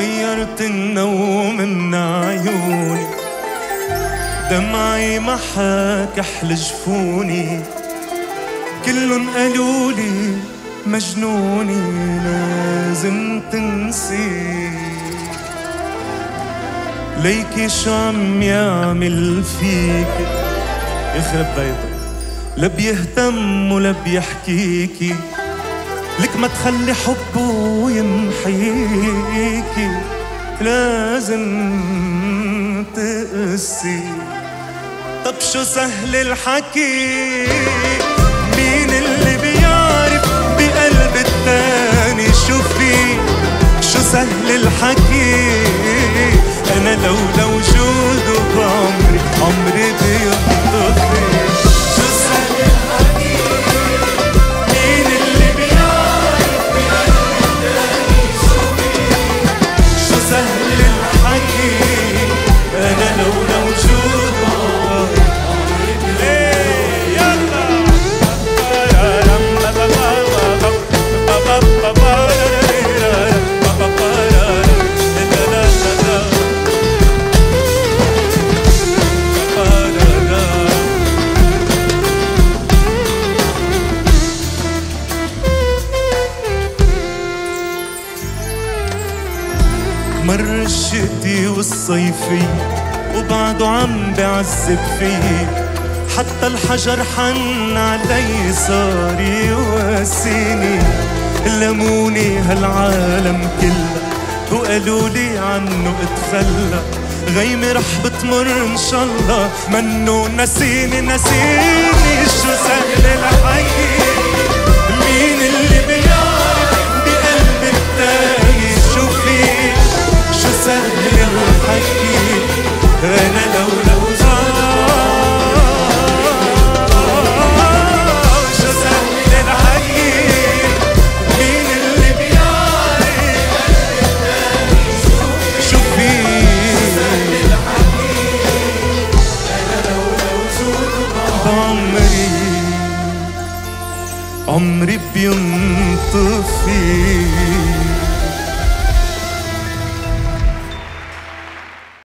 طيرت النوم من عيوني، دمعي محاك احلى جفوني، كلن قالولي مجنوني لازم تنسي. ليكي شو عم يعمل فيكي يخرب بيتك، لا بيهتم ولا بيحكيكي، لك ما تخلي حبه يمحيكي، لازم تقسي. طب شو سهل الحكي، مين اللي بيعرف بقلب التاني شو فيه؟ شو سهل الحكي، أنا لولا وجوده بعمري عمري بينطفي. شو سهل الحكي، مين اللي بيعرف بقلب التاني شو فيه؟ شو سهل الحكي، أنا لولا وجوده عمري بينطفي. يلا مر الشتي والصيفي وبعده عم بعذب فيه، حتى الحجر حن علي صار يواسيني، لموني هالعالم كله وقالولي عنه اتخلى، غيمي رح بتمر ان شاء الله منه نسيني نسيني. شو سهل الحكي، مين اللي بيعرف بقلب التاني شو فيه؟ شو سهل الحكي، أنا لولا شو سهل الحكي، مين اللي بيعرف شو فيه؟ شو سهل الحكي، أنا لولا وجوده عمري بينطفي.